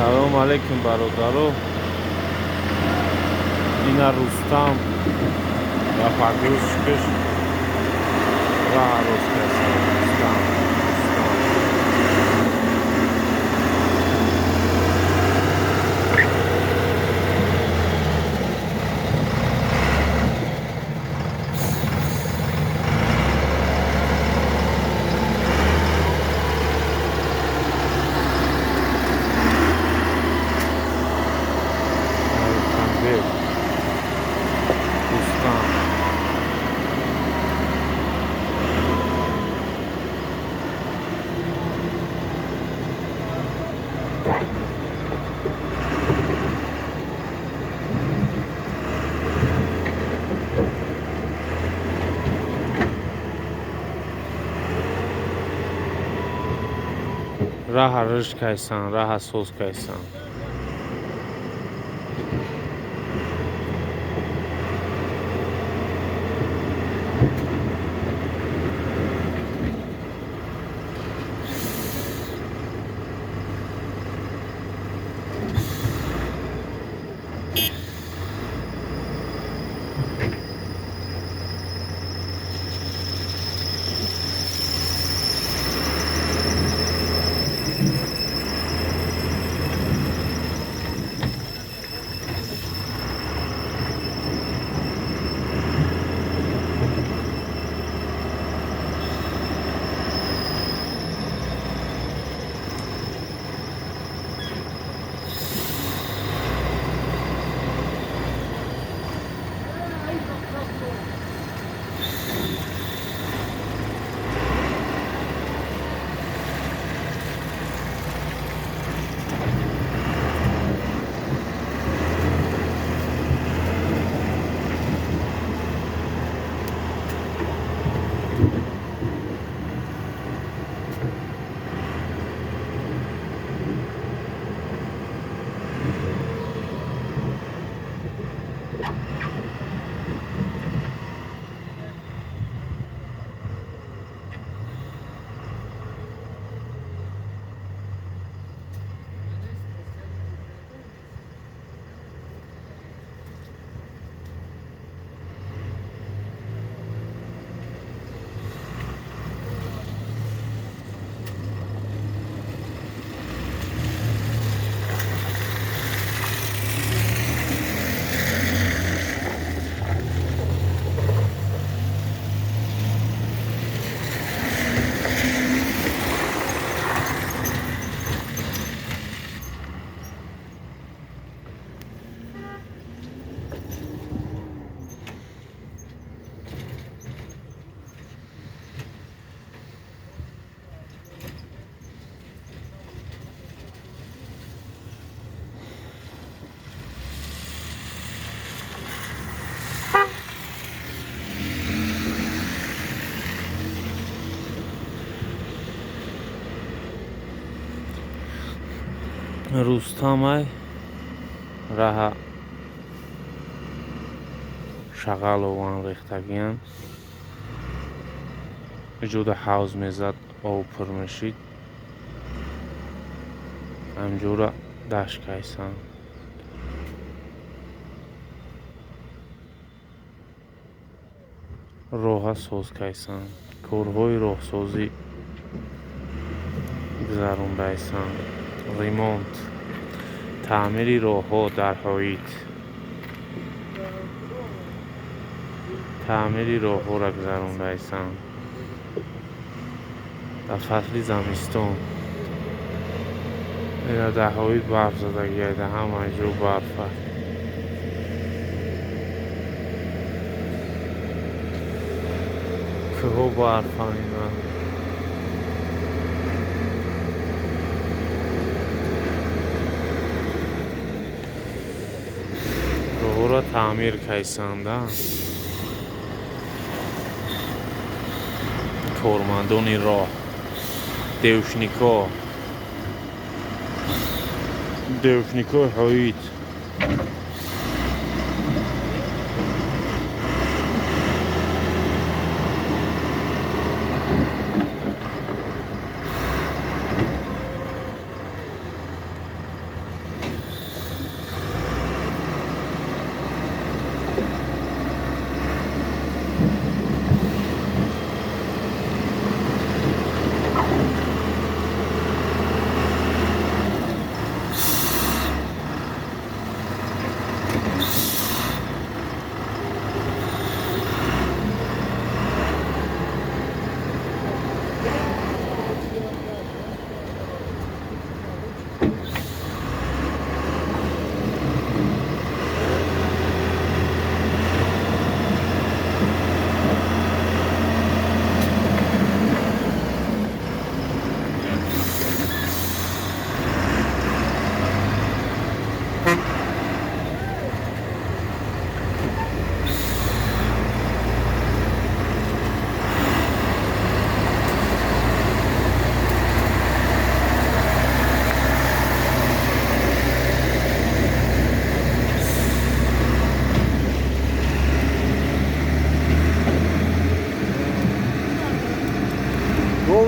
Салом алейкум бародаро. Ина Рустам ва фагӯшкаш раҳ рӯзкаса Рустам. Раҳа ришт кайсан, раҳа соз кайсан. Рустамай раҳа шағалован рехтагиян ҷуда ҳавз мезад об пур мешид ҳамҷура дашт кайсан роҳа соз кайсан корҳои роҳсозӣ гузарондайсан ремонт таъмири роҳҳо дар ҳоид таъмири роҳҳоро гузарондайсан дар фасли зимистон ина дар ҳоид барф задагида ҳама ҷо барфа кӯҳо барфан ина роҳҳоро таъмир кайсанда кормандони роҳ девушникои ҳоид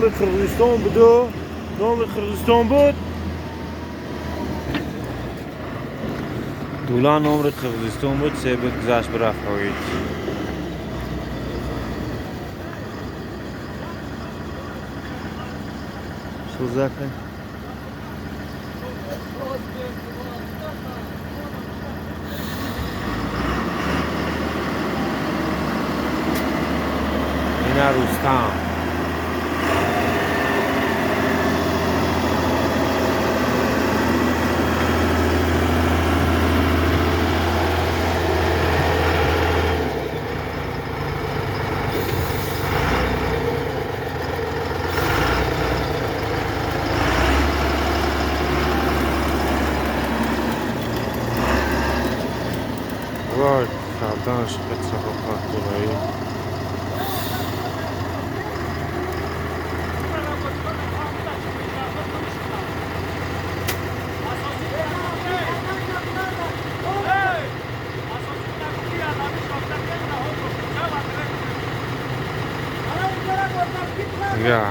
نمر قرقیزستان بود نمر قرقیزستان بود دولان نمر قرقیزستان بود سه بود گذشت برفت هایید سوزاکه اینا رستم وای کردنش اتفاقات دولایی یا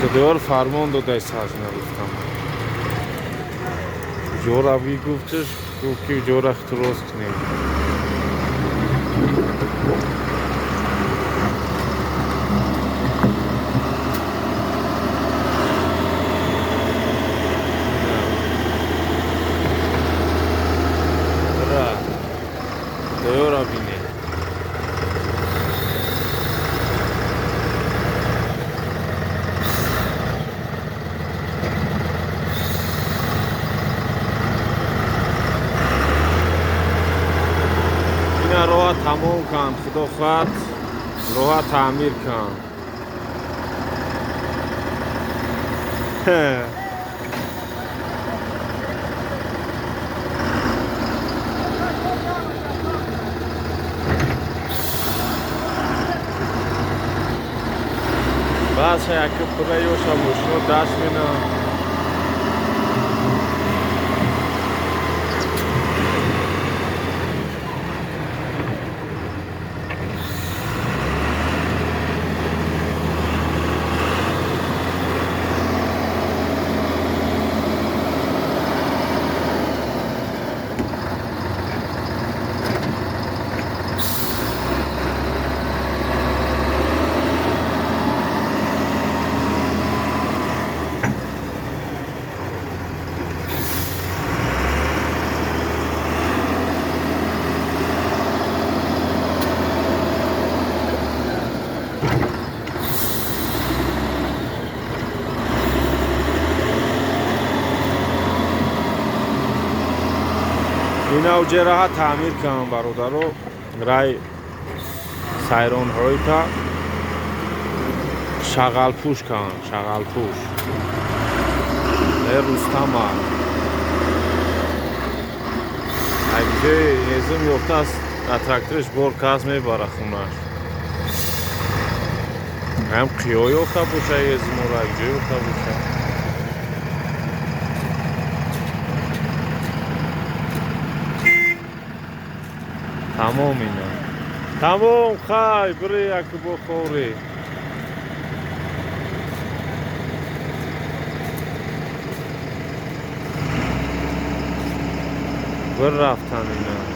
خدایار فرمان داده سازنه رفتم جورا بی گفتش گفت که جورا اختراز کنیم خدایارا بینه اینا روها تمام کن خدا خواهد روها تعمیر کن بس یک پره یوشا مشنو دست مینا اینا و جراحت تعمیر کنم برادرو رای سایران هایی تا شغل پوش کن شغل پوش رستم ها اگه یزم یفته است اترکترش بار کس میباره خونش هم قیای یفته بوشه یزم رو اگه یفته بوشه تمام اینا تمام خای بری یک بخوری بر رفتن اینا